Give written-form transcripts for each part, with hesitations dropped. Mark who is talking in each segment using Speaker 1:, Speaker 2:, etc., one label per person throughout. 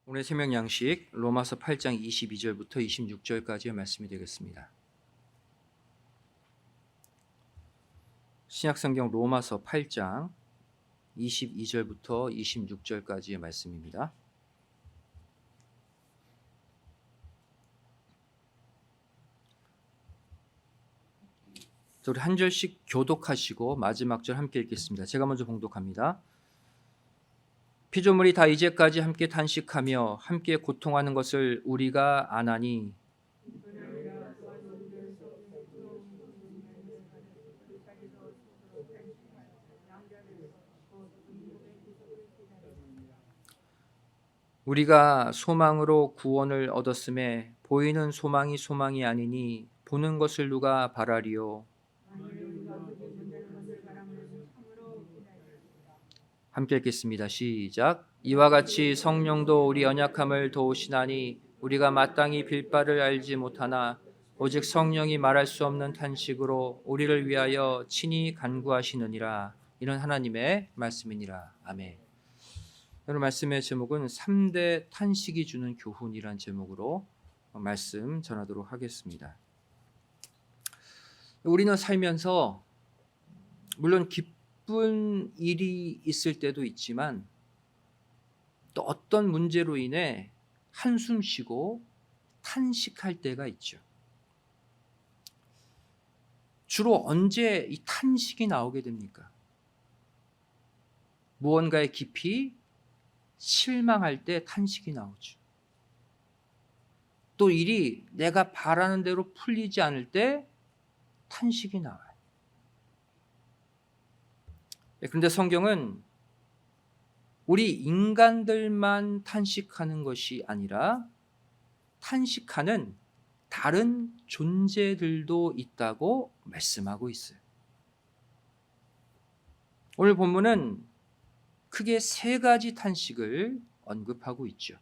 Speaker 1: 오늘 새벽 양식 로마서 8장 22절부터 26절까지의 말씀이 되겠습니다. 신약성경 로마서 8장 22절부터 26절까지의 말씀입니다. 우리 한 절씩 교독하시고 마지막 절 함께 읽겠습니다. 제가 먼저 봉독합니다. 피조물이 다 이제까지 함께 탄식하며 함께 고통하는 것을 우리가 아나니 우리가 소망으로 구원을 얻었음에 보이는 소망이 소망이 아니니 보는 것을 누가 바라리요. 함께 읽겠습니다. 시작. 이와 같이 성령도 우리 연약함을 도우시나니 우리가 마땅히 빌 바를 알지 못하나 오직 성령이 말할 수 없는 탄식으로 우리를 위하여 친히 간구하시느니라. 이는 하나님의 말씀이니라. 아멘. 오늘 말씀의 제목은 3대 탄식이 주는 교훈이란 제목으로 말씀 전하도록 하겠습니다. 우리는 살면서 물론 기쁜 일이 있을 때도 있지만 또 어떤 문제로 인해 한숨 쉬고 탄식할 때가 있죠. 주로 언제 이 탄식이 나오게 됩니까? 무언가에 깊이 실망할 때 탄식이 나오죠. 또 일이 내가 바라는 대로 풀리지 않을 때 탄식이 나와요. 그런데 성경은 우리 인간들만 탄식하는 것이 아니라 탄식하는 다른 존재들도 있다고 말씀하고 있어요. 오늘 본문은 크게 세 가지 탄식을 언급하고 있죠.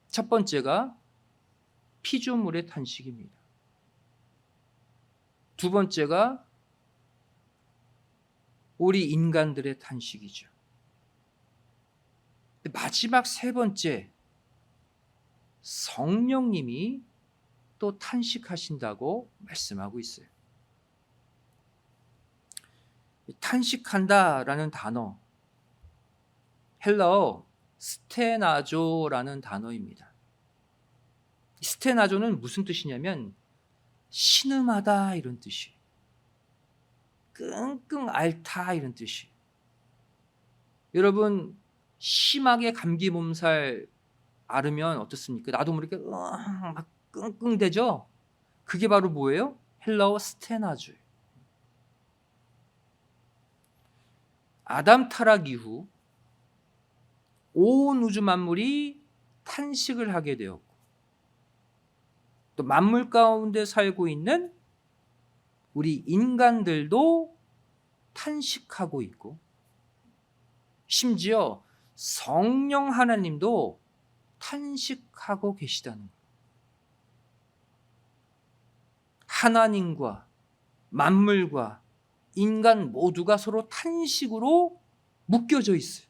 Speaker 1: 첫 번째가 피조물의 탄식입니다. 두 번째가 우리 인간들의 탄식이죠. 마지막 세 번째, 성령님이 또 탄식하신다고 말씀하고 있어요. 탄식한다라는 단어, 헬라어 스테나조라는 단어입니다. 스테나조는 무슨 뜻이냐면 신음하다 이런 뜻이에요. 끙끙 앓다 이런 뜻이에요. 여러분 심하게 감기 몸살 앓으면 어떻습니까? 나도 모르게 막 끙끙대죠? 그게 바로 뭐예요? 헬라어 스테나조예요. 아담 타락 이후 온 우주 만물이 탄식을 하게 되었고 또 만물 가운데 살고 있는 우리 인간들도 탄식하고 있고 심지어 성령 하나님도 탄식하고 계시다는 거예요. 하나님과 만물과 인간 모두가 서로 탄식으로 묶여져 있어요.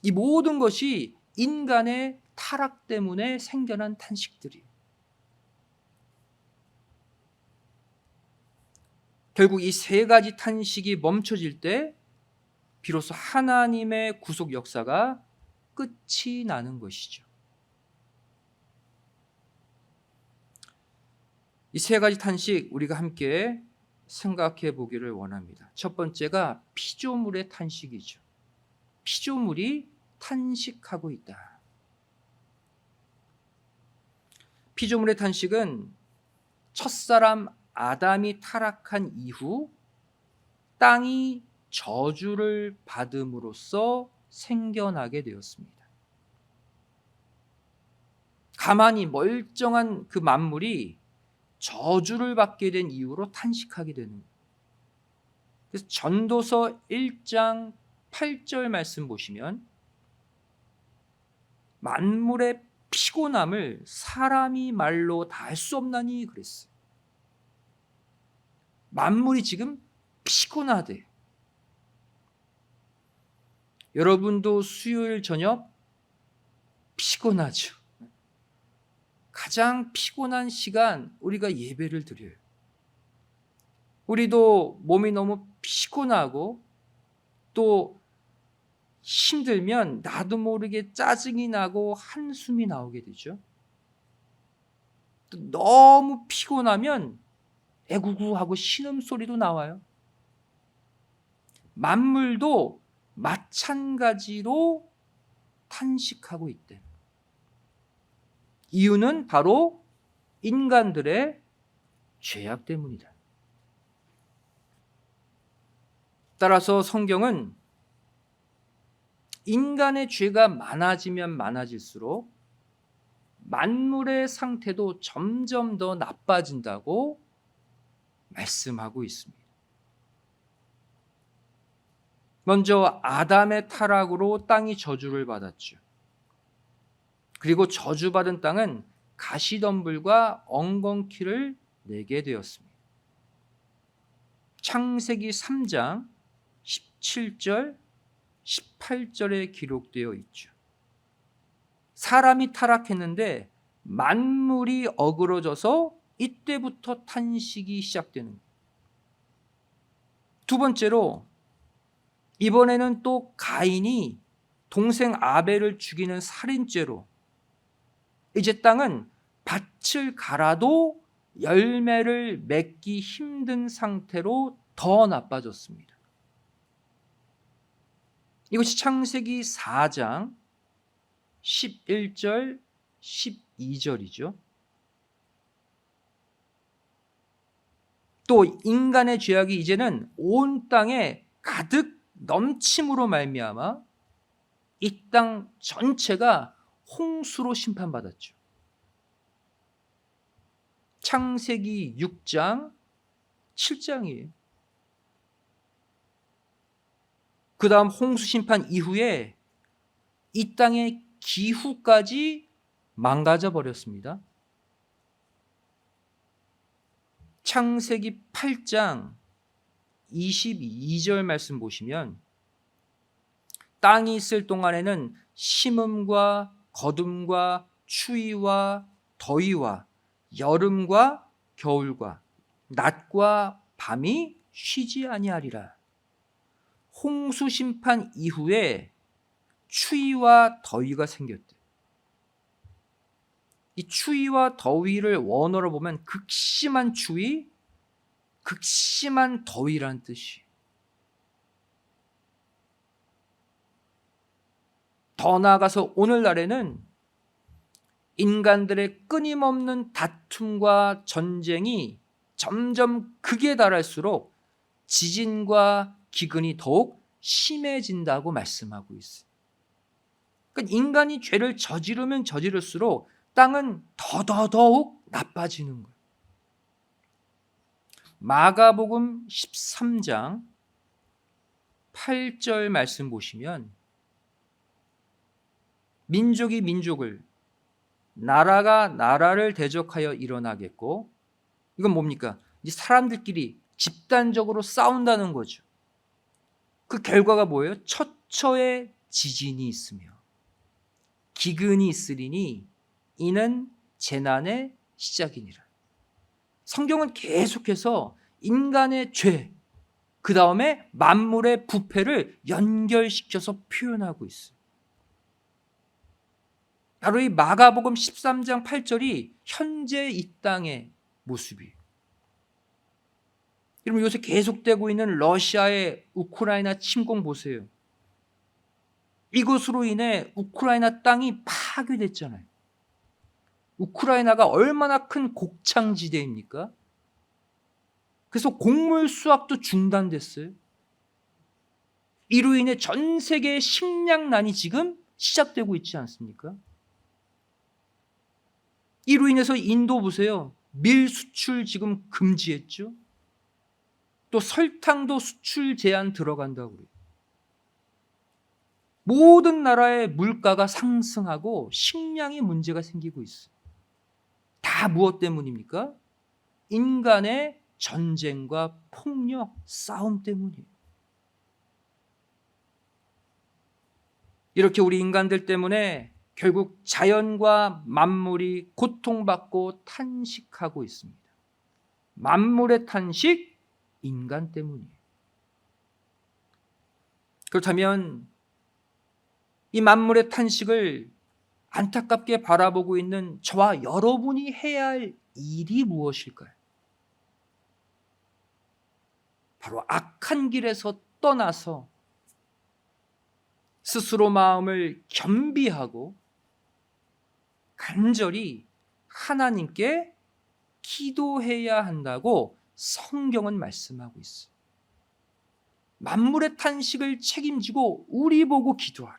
Speaker 1: 이 모든 것이 인간의 타락 때문에 생겨난 탄식들이에요. 결국 이 세 가지 탄식이 멈춰질 때 비로소 하나님의 구속 역사가 끝이 나는 것이죠. 이 세 가지 탄식 우리가 함께 생각해 보기를 원합니다. 첫 번째가 피조물의 탄식이죠. 피조물이 탄식하고 있다. 피조물의 탄식은 첫사람 아담이 타락한 이후 땅이 저주를 받음으로써 생겨나게 되었습니다. 가만히 멀쩡한 그 만물이 저주를 받게 된 이유로 탄식하게 되는 거예요. 그래서 전도서 1장 8절 말씀 보시면 만물의 피곤함을 사람이 말로 다 할 수 없나니 그랬어요. 만물이 지금 피곤하대. 여러분도 수요일 저녁 피곤하죠. 가장 피곤한 시간 우리가 예배를 드려요. 우리도 몸이 너무 피곤하고 또 힘들면 나도 모르게 짜증이 나고 한숨이 나오게 되죠. 또 너무 피곤하면 애구구 하고 신음소리도 나와요. 만물도 마찬가지로 탄식하고 있대. 이유는 바로 인간들의 죄악 때문이다. 따라서 성경은 인간의 죄가 많아지면 많아질수록 만물의 상태도 점점 더 나빠진다고 말씀하고 있습니다. 먼저 아담의 타락으로 땅이 저주를 받았죠. 그리고 저주받은 땅은 가시덤불과 엉겅퀴를 내게 되었습니다. 창세기 3장 17절, 18절에 기록되어 있죠. 사람이 타락했는데 만물이 어그러져서 이때부터 탄식이 시작되는 거예요. 두 번째로 이번에는 또 가인이 동생 아벨을 죽이는 살인죄로 이제 땅은 밭을 갈아도 열매를 맺기 힘든 상태로 더 나빠졌습니다. 이것이 창세기 4장 11절 12절이죠. 또 인간의 죄악이 이제는 온 땅에 가득 넘침으로 말미암아 이 땅 전체가 홍수로 심판받았죠. 창세기 6장 7장이에요. 그 다음 홍수 심판 이후에 이 땅의 기후까지 망가져 버렸습니다. 창세기 8장 22절 말씀 보시면 땅이 있을 동안에는 심음과 거둠과 추위와 더위와 여름과 겨울과 낮과 밤이 쉬지 아니하리라. 홍수 심판 이후에 추위와 더위가 생겼대. 이 추위와 더위를 원어로 보면 극심한 추위, 극심한 더위라는 뜻이. 더 나아가서 오늘날에는 인간들의 끊임없는 다툼과 전쟁이 점점 극에 달할수록 지진과 기근이 더욱 심해진다고 말씀하고 있어요. 그러니까 인간이 죄를 저지르면 저지를수록 땅은 더더욱 나빠지는 거예요. 마가복음 13장 8절 말씀 보시면 민족이 민족을, 나라가 나라를 대적하여 일어나겠고, 이건 뭡니까? 이 사람들끼리 집단적으로 싸운다는 거죠. 그 결과가 뭐예요? 처처에 지진이 있으며 기근이 있으리니 이는 재난의 시작이니라. 성경은 계속해서 인간의 죄, 그 다음에 만물의 부패를 연결시켜서 표현하고 있어요. 바로 이 마가복음 13장 8절이 현재 이 땅의 모습이에요. 여러분, 요새 계속되고 있는 러시아의 우크라이나 침공 보세요. 이것으로 인해 우크라이나 땅이 파괴됐잖아요. 우크라이나가 얼마나 큰 곡창지대입니까? 그래서 곡물 수확도 중단됐어요. 이로 인해 전 세계의 식량난이 지금 시작되고 있지 않습니까? 이로 인해서 인도 보세요. 밀 수출 지금 금지했죠. 또 설탕도 수출 제한 들어간다고 그래요. 모든 나라의 물가가 상승하고 식량이 문제가 생기고 있어요. 다 무엇 때문입니까? 인간의 전쟁과 폭력, 싸움 때문이에요. 이렇게 우리 인간들 때문에 결국 자연과 만물이 고통받고 탄식하고 있습니다. 만물의 탄식, 인간 때문이에요. 그렇다면 이 만물의 탄식을 안타깝게 바라보고 있는 저와 여러분이 해야 할 일이 무엇일까요? 바로 악한 길에서 떠나서 스스로 마음을 겸비하고 간절히 하나님께 기도해야 한다고 성경은 말씀하고 있어요. 만물의 탄식을 책임지고 우리 보고 기도하래.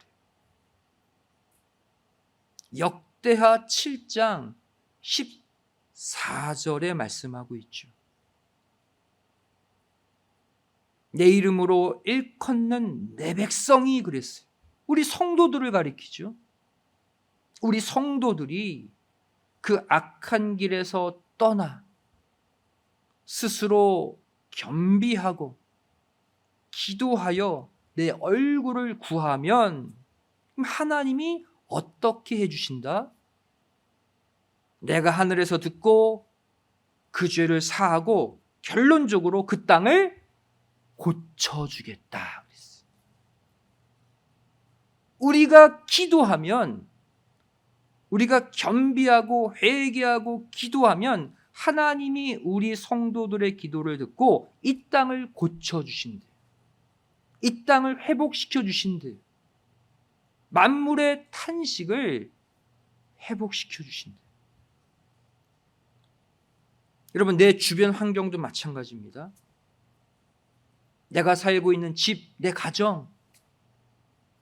Speaker 1: 역대하 7장 14절에 말씀하고 있죠. 내 이름으로 일컫는 내 백성이 그랬어요. 우리 성도들을 가리키죠. 우리 성도들이 그 악한 길에서 떠나 스스로 겸비하고 기도하여 내 얼굴을 구하면 하나님이 어떻게 해주신다? 내가 하늘에서 듣고 그 죄를 사하고 결론적으로 그 땅을 고쳐주겠다. 우리가 기도하면, 우리가 겸비하고 회개하고 기도하면 하나님이 우리 성도들의 기도를 듣고 이 땅을 고쳐주신대. 이 땅을 회복시켜 주신대. 만물의 탄식을 회복시켜 주신대. 여러분, 내 주변 환경도 마찬가지입니다. 내가 살고 있는 집, 내 가정,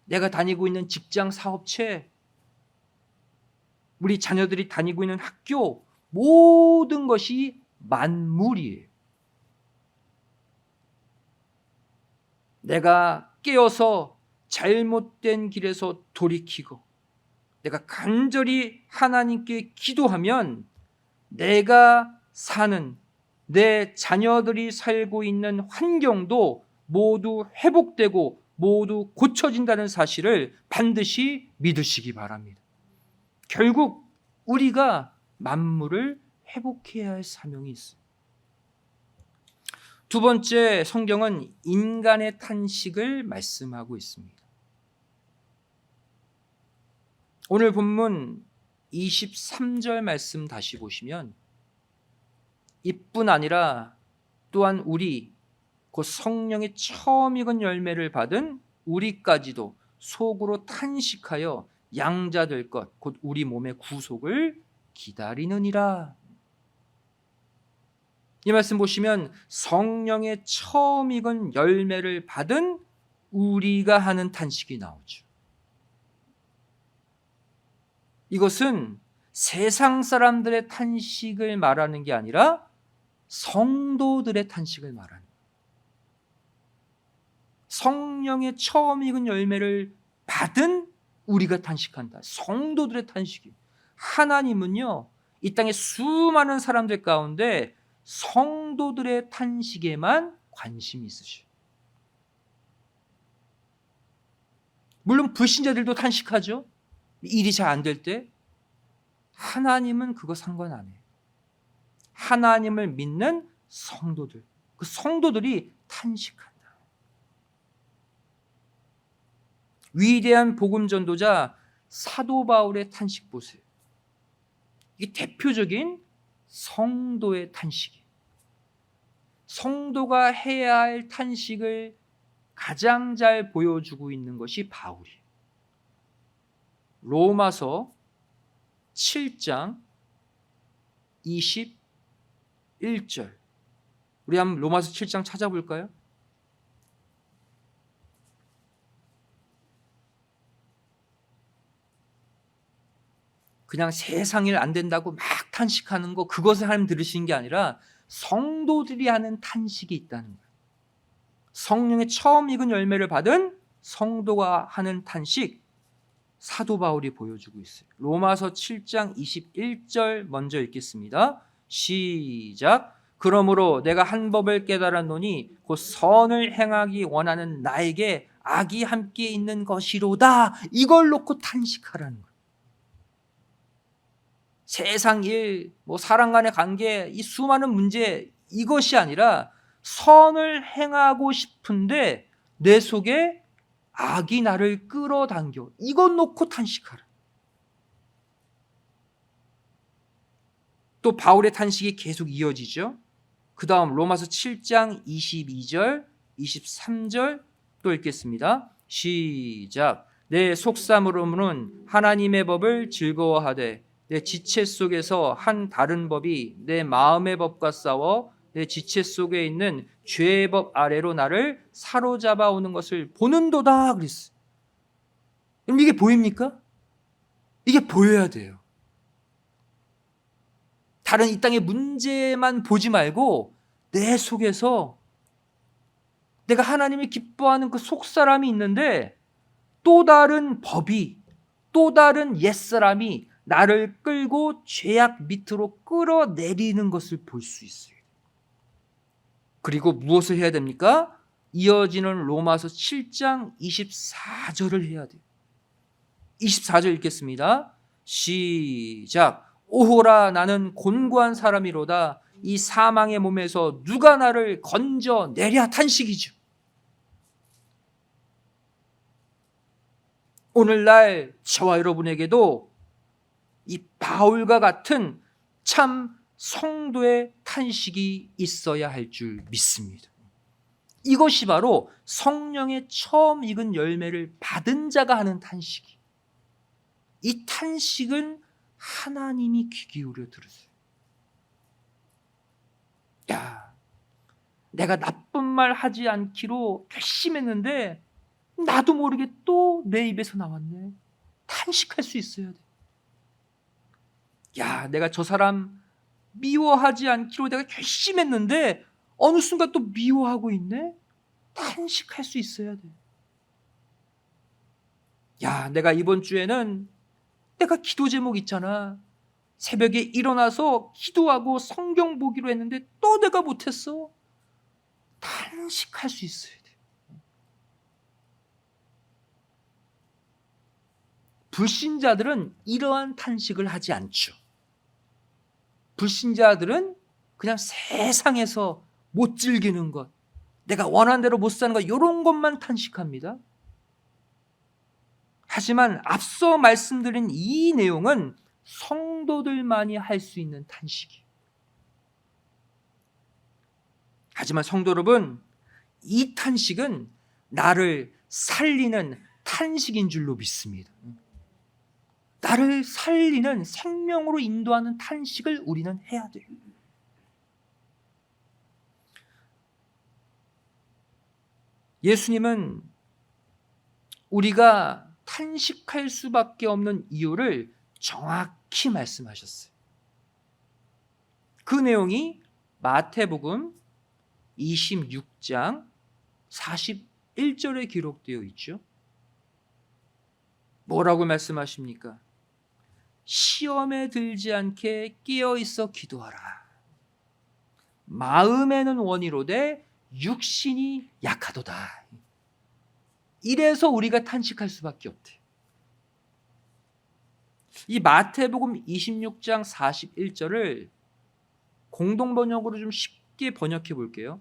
Speaker 1: 내가 다니고 있는 직장, 사업체, 우리 자녀들이 다니고 있는 학교, 모든 것이 만물이에요. 내가 깨어서 잘못된 길에서 돌이키고 내가 간절히 하나님께 기도하면 내가 사는, 내 자녀들이 살고 있는 환경도 모두 회복되고 모두 고쳐진다는 사실을 반드시 믿으시기 바랍니다. 결국 우리가 만물을 회복해야 할 사명이 있습니다. 두 번째, 성경은 인간의 탄식을 말씀하고 있습니다. 오늘 본문 23절 말씀 다시 보시면 이뿐 아니라 또한 우리 곧 성령의 처음 익은 열매를 받은 우리까지도 속으로 탄식하여 양자될 것 곧 우리 몸의 구속을 기다리느니라. 이 말씀 보시면 성령의 처음 익은 열매를 받은 우리가 하는 탄식이 나오죠. 이것은 세상 사람들의 탄식을 말하는 게 아니라 성도들의 탄식을 말하는 거예요. 성령의 처음 익은 열매를 받은 우리가 탄식한다. 성도들의 탄식이. 하나님은요, 이 땅의 수많은 사람들 가운데 성도들의 탄식에만 관심이 있으셔. 물론 불신자들도 탄식하죠. 일이 잘 안 될 때. 하나님은 그거 상관 안 해요. 하나님을 믿는 성도들, 그 성도들이 탄식한다. 위대한 복음 전도자 사도 바울의 탄식 보세요. 이게 대표적인 성도의 탄식이에요. 성도가 해야 할 탄식을 가장 잘 보여주고 있는 것이 바울이에요. 로마서 7장 21절. 우리 한번 로마서 7장 찾아볼까요? 그냥 세상 일 안 된다고 막 탄식하는 거, 그것을 하나님 들으시는 게 아니라 성도들이 하는 탄식이 있다는 거예요. 성령의 처음 익은 열매를 받은 성도가 하는 탄식, 사도 바울이 보여주고 있어요. 로마서 7장 21절 먼저 읽겠습니다. 시작. 그러므로 내가 한 법을 깨달았노니 곧 선을 행하기 원하는 나에게 악이 함께 있는 것이로다. 이걸 놓고 탄식하라는 거예요. 세상 일, 사람 간의 관계, 이 수많은 문제, 이것이 아니라 선을 행하고 싶은데 내 속에 악이 나를 끌어당겨. 이것 놓고 탄식하라. 또 바울의 탄식이 계속 이어지죠. 그 다음 로마서 7장 22절, 23절 또 읽겠습니다. 시작. 내 속사모로는 하나님의 법을 즐거워하되 내 지체 속에서 한 다른 법이 내 마음의 법과 싸워 내 지체 속에 있는 죄의 법 아래로 나를 사로잡아 오는 것을 보는도다 그랬어요. 그럼 이게 보입니까? 이게 보여야 돼요. 다른 이 땅의 문제만 보지 말고 내 속에서 내가 하나님이 기뻐하는 그 속사람이 있는데 또 다른 법이, 또 다른 옛사람이 나를 끌고 죄악 밑으로 끌어내리는 것을 볼 수 있어요. 그리고 무엇을 해야 됩니까? 이어지는 로마서 7장 24절을 해야 돼요. 24절 읽겠습니다. 시작. 오호라 나는 곤고한 사람이로다. 이 사망의 몸에서 누가 나를 건져내랴. 탄식이죠. 오늘날 저와 여러분에게도 이 바울과 같은 참 성도의 탄식이 있어야 할 줄 믿습니다. 이것이 바로 성령의 처음 익은 열매를 받은 자가 하는 탄식이. 이 탄식은 하나님이 귀 기울여 들으세요. 야, 내가 나쁜 말 하지 않기로 결심했는데 나도 모르게 또 내 입에서 나왔네. 탄식할 수 있어야 돼. 야, 내가 저 사람 미워하지 않기로 내가 결심했는데 어느 순간 또 미워하고 있네. 탄식할 수 있어야 돼. 야, 내가 이번 주에는 내가 기도 제목 있잖아. 새벽에 일어나서 기도하고 성경 보기로 했는데 또 내가 못했어. 탄식할 수 있어야 돼. 불신자들은 이러한 탄식을 하지 않죠. 불신자들은 그냥 세상에서 못 즐기는 것, 내가 원하는 대로 못 사는 것, 이런 것만 탄식합니다. 하지만 앞서 말씀드린 이 내용은 성도들만이 할 수 있는 탄식이에요. 하지만 성도 여러분, 이 탄식은 나를 살리는 탄식인 줄로 믿습니다. 나를 살리는 생명으로 인도하는 탄식을 우리는 해야 돼요. 예수님은 우리가 탄식할 수밖에 없는 이유를 정확히 말씀하셨어요. 그 내용이 마태복음 26장 41절에 기록되어 있죠. 뭐라고 말씀하십니까? 시험에 들지 않게 깨어 있어 기도하라. 마음에는 원이로되 육신이 약하도다. 이래서 우리가 탄식할 수밖에 없대요. 이 마태복음 26장 41절을 공동번역으로 좀 쉽게 번역해 볼게요.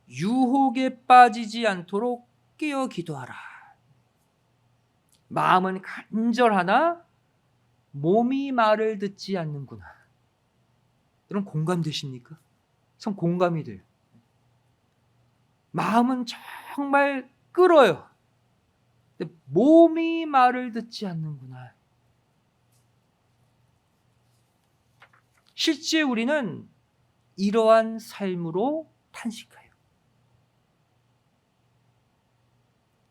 Speaker 1: 유혹에 빠지지 않도록 깨어 기도하라. 마음은 간절하나 몸이 말을 듣지 않는구나. 여러분 공감되십니까? 참 공감이 돼요. 마음은 정말 끌어요. 근데 몸이 말을 듣지 않는구나. 실제 우리는 이러한 삶으로 탄식해요.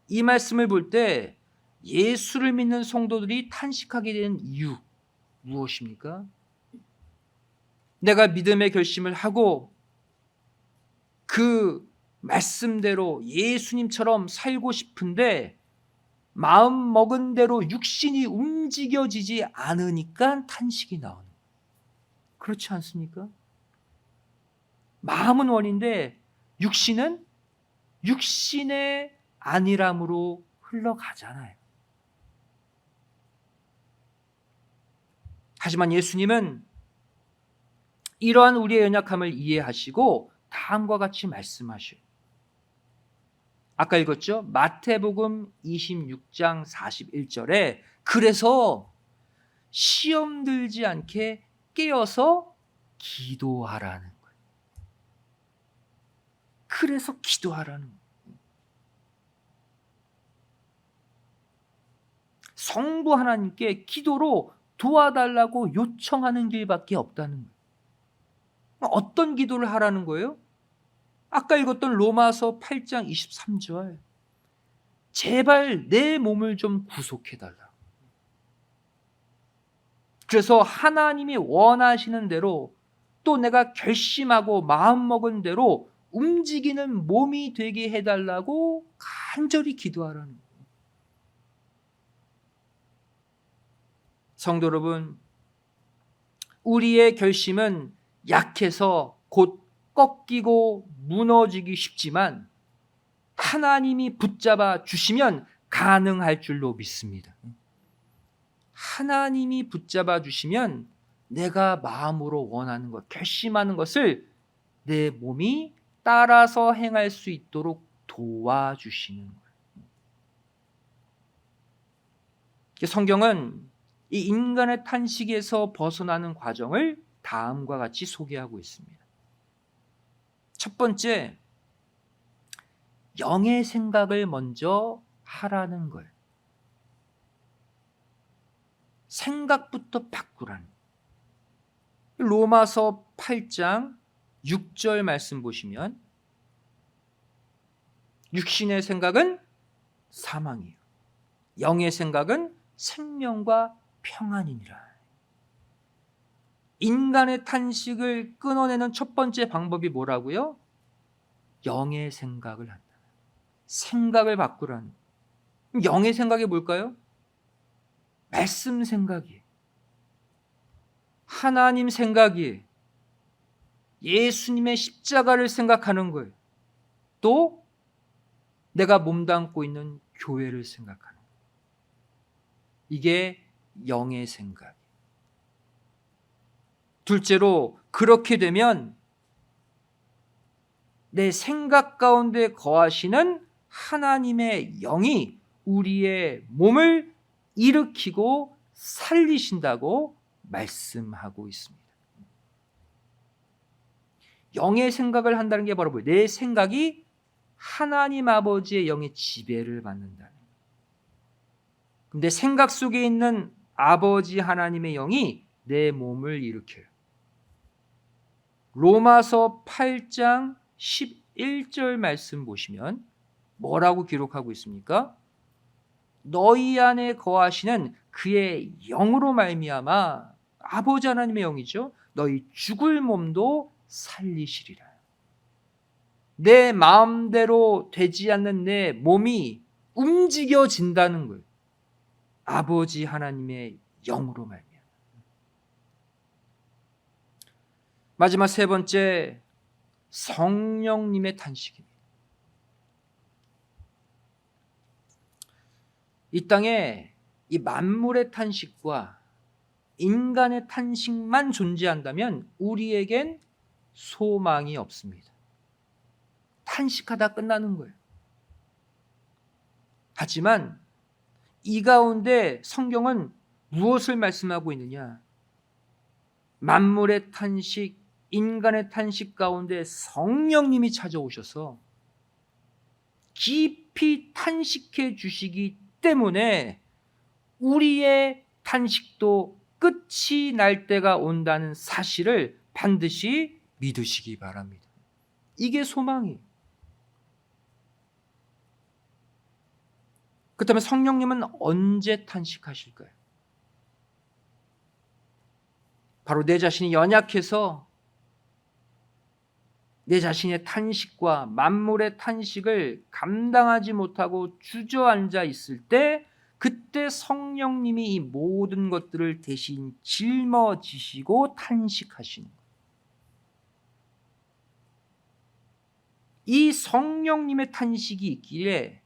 Speaker 1: 이 말씀을 볼 때 예수를 믿는 성도들이 탄식하게 되는 이유 무엇입니까? 내가 믿음의 결심을 하고 그 말씀대로 예수님처럼 살고 싶은데 마음 먹은 대로 육신이 움직여지지 않으니까 탄식이 나오는 거예요. 그렇지 않습니까? 마음은 원인데 육신은 육신의 안일함으로 흘러가잖아요. 하지만 예수님은 이러한 우리의 연약함을 이해하시고 다음과 같이 말씀하셔요. 아까 읽었죠? 마태복음 26장 41절에 그래서 시험 들지 않게 깨어서 기도하라는 거예요. 그래서 기도하라는 거예요. 성부 하나님께 기도로 도와달라고 요청하는 길밖에 없다는 거예요. 어떤 기도를 하라는 거예요? 아까 읽었던 로마서 8장 23절. 제발 내 몸을 좀 구속해달라. 그래서 하나님이 원하시는 대로 또 내가 결심하고 마음먹은 대로 움직이는 몸이 되게 해달라고 간절히 기도하라는 거예요. 성도 여러분, 우리의 결심은 약해서 곧 꺾이고 무너지기 쉽지만 하나님이 붙잡아 주시면 가능할 줄로 믿습니다. 하나님이 붙잡아 주시면 내가 마음으로 원하는 것, 결심하는 것을 내 몸이 따라서 행할 수 있도록 도와주시는 거예요. 성경은 이 인간의 탄식에서 벗어나는 과정을 다음과 같이 소개하고 있습니다. 첫 번째, 영의 생각을 먼저 하라는 거예요. 생각부터 바꾸라는 거예요. 로마서 8장 6절 말씀 보시면 육신의 생각은 사망이에요. 영의 생각은 생명과 평안이니라. 인간의 탄식을 끊어내는 첫 번째 방법이 뭐라고요? 영의 생각을 한다. 생각을 바꾸라는. 영의 생각이 뭘까요? 말씀 생각이에요. 하나님 생각이에요. 예수님의 십자가를 생각하는 거예요. 또 내가 몸담고 있는 교회를 생각하는 거예요. 이게 영의 생각. 둘째로 그렇게 되면 내 생각 가운데 거하시는 하나님의 영이 우리의 몸을 일으키고 살리신다고 말씀하고 있습니다. 영의 생각을 한다는 게 바로 뭐예요? 내 생각이 하나님 아버지의 영의 지배를 받는다는 거예요. 근데 생각 속에 있는 아버지 하나님의 영이 내 몸을 일으켜요. 로마서 8장 11절 말씀 보시면 뭐라고 기록하고 있습니까? 너희 안에 거하시는 그의 영으로 말미암아, 아버지 하나님의 영이죠, 너희 죽을 몸도 살리시리라. 내 마음대로 되지 않는 내 몸이 움직여진다는 거예요. 아버지 하나님의 영으로 말미암아. 마지막 세 번째, 성령님의 탄식입니다. 이 땅에 이 만물의 탄식과 인간의 탄식만 존재한다면 우리에겐 소망이 없습니다. 탄식하다 끝나는 거예요. 하지만 이 가운데 성경은 무엇을 말씀하고 있느냐? 만물의 탄식, 인간의 탄식 가운데 성령님이 찾아오셔서 깊이 탄식해 주시기 때문에 우리의 탄식도 끝이 날 때가 온다는 사실을 반드시 믿으시기 바랍니다. 이게 소망이에요. 그렇다면 성령님은 언제 탄식하실까요? 바로 내 자신이 연약해서 내 자신의 탄식과 만물의 탄식을 감당하지 못하고 주저앉아 있을 때, 그때 성령님이 이 모든 것들을 대신 짊어지시고 탄식하시는 거예요. 이 성령님의 탄식이 있기에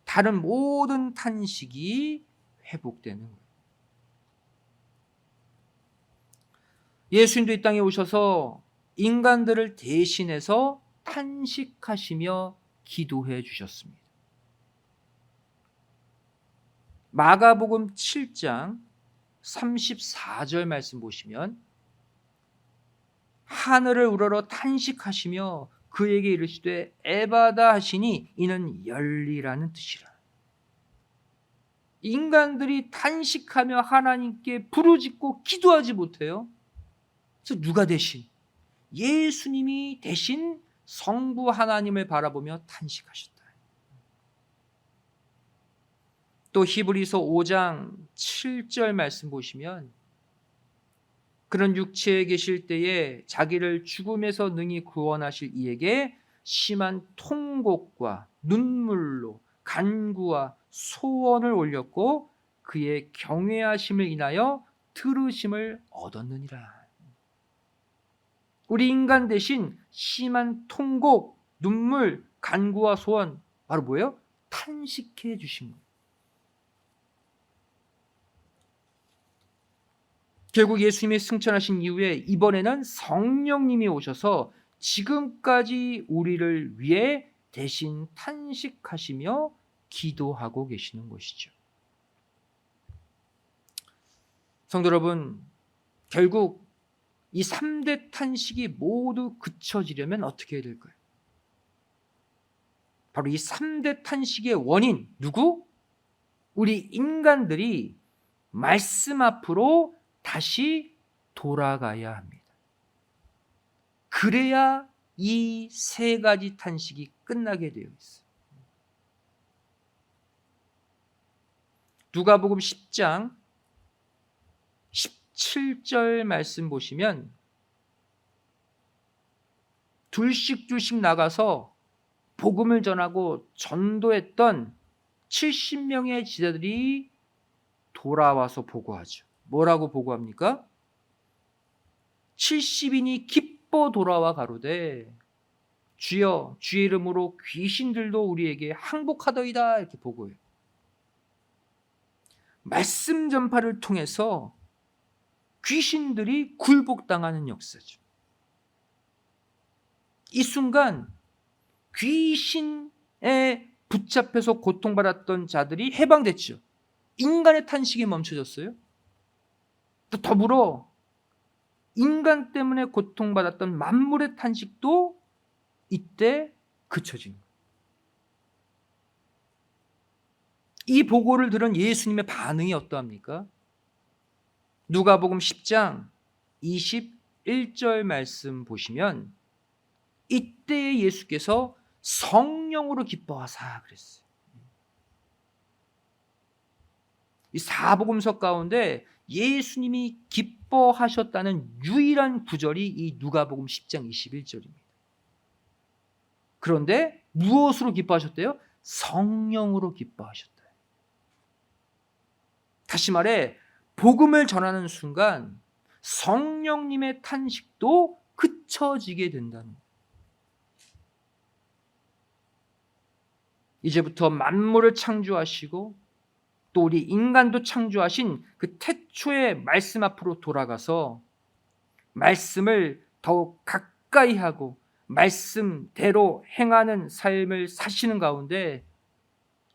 Speaker 1: 다른 모든 탄식이 회복되는 거예요. 예수님도 이 땅에 오셔서 인간들을 대신해서 탄식하시며 기도해 주셨습니다. 마가복음 7장 34절 말씀 보시면 하늘을 우러러 탄식하시며 그에게 이르시되 에바다 하시니 이는 열리라는 뜻이라. 인간들이 탄식하며 하나님께 부르짖고 기도하지 못해요. 그래서 누가 대신? 예수님이 대신 성부 하나님을 바라보며 탄식하셨다. 또 히브리서 5장 7절 말씀 보시면 그런 육체에 계실 때에 자기를 죽음에서 능히 구원하실 이에게 심한 통곡과 눈물로 간구와 소원을 올렸고 그의 경외하심을 인하여 들으심을 얻었느니라. 우리 인간 대신 심한 통곡, 눈물, 간구와 소원, 바로 뭐예요? 탄식해 주신 거예요. 결국 예수님이 승천하신 이후에 이번에는 성령님이 오셔서 지금까지 우리를 위해 대신 탄식하시며 기도하고 계시는 것이죠. 성도 여러분, 결국 이 3대 탄식이 모두 그쳐지려면 어떻게 해야 될까요? 바로 이 3대 탄식의 원인, 누구? 우리 인간들이 말씀 앞으로 다시 돌아가야 합니다. 그래야 이 3가지 탄식이 끝나게 되어 있어요. 누가복음 10장 17절 말씀 보시면 둘씩 나가서 복음을 전하고 전도했던 70명의 제자들이 돌아와서 보고하죠. 뭐라고 보고합니까? 70인이 기뻐 돌아와 가로되 주여 주의 이름으로 귀신들도 우리에게 항복하더이다 이렇게 보고해요. 말씀 전파를 통해서 귀신들이 굴복당하는 역사죠. 이 순간 귀신에 붙잡혀서 고통받았던 자들이 해방됐죠. 인간의 탄식이 멈춰졌어요. 또 더불어 인간 때문에 고통받았던 만물의 탄식도 이때 그쳐진 거예요. 이 보고를 들은 예수님의 반응이 어떠합니까? 누가복음 10장 21절 말씀 보시면 이때 예수께서 성령으로 기뻐하사 그랬어요. 이 사복음서 가운데 예수님이 기뻐하셨다는 유일한 구절이 이 누가복음 10장 21절입니다. 그런데 무엇으로 기뻐하셨대요? 성령으로 기뻐하셨다. 다시 말해 복음을 전하는 순간 성령님의 탄식도 그쳐지게 된다는 거예요. 이제부터 만물을 창조하시고 또 우리 인간도 창조하신 그 태초의 말씀 앞으로 돌아가서 말씀을 더욱 가까이 하고 말씀대로 행하는 삶을 사시는 가운데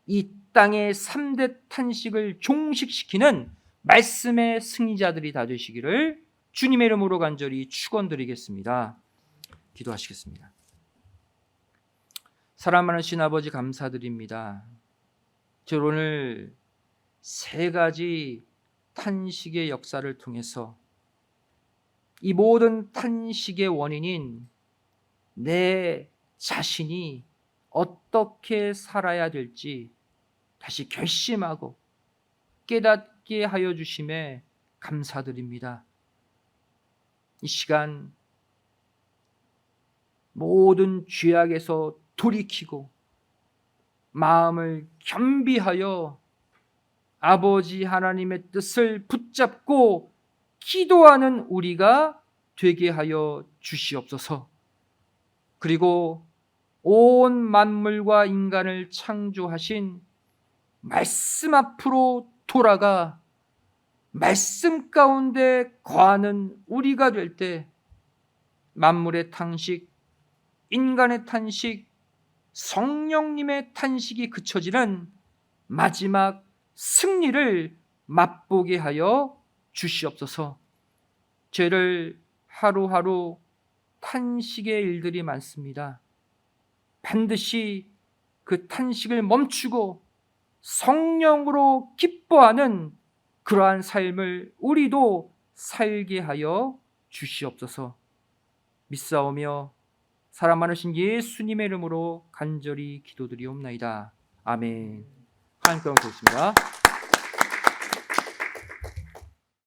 Speaker 1: 이 땅의 3대 탄식을 종식시키는 말씀의 승리자들이 다 되시기를 주님의 이름으로 간절히 축원드리겠습니다. 기도하시겠습니다. 사랑 많으신 아버지 감사드립니다. 저 오늘 3가지 탄식의 역사를 통해서 이 모든 탄식의 원인인 내 자신이 어떻게 살아야 될지 다시 결심하고 깨닫게 하여 주심에 감사드립니다. 이 시간 모든 죄악에서 돌이키고 마음을 겸비하여 아버지 하나님의 뜻을 붙잡고 기도하는 우리가 되게 하여 주시옵소서. 그리고 온 만물과 인간을 창조하신 말씀 앞으로 돌아가 말씀 가운데 거하는 우리가 될 때 만물의 탄식, 인간의 탄식, 성령님의 탄식이 그쳐지는 마지막 승리를 맛보게 하여 주시옵소서. 죄를 하루하루 탄식의 일들이 많습니다. 반드시 그 탄식을 멈추고 성령으로 기뻐하는 그러한 삶을 우리도 살게 하여 주시옵소서. 믿사오며 사랑 많으신 예수님의 이름으로 간절히 기도드리옵나이다. 아멘. 하나님께 영광 드리겠습니다.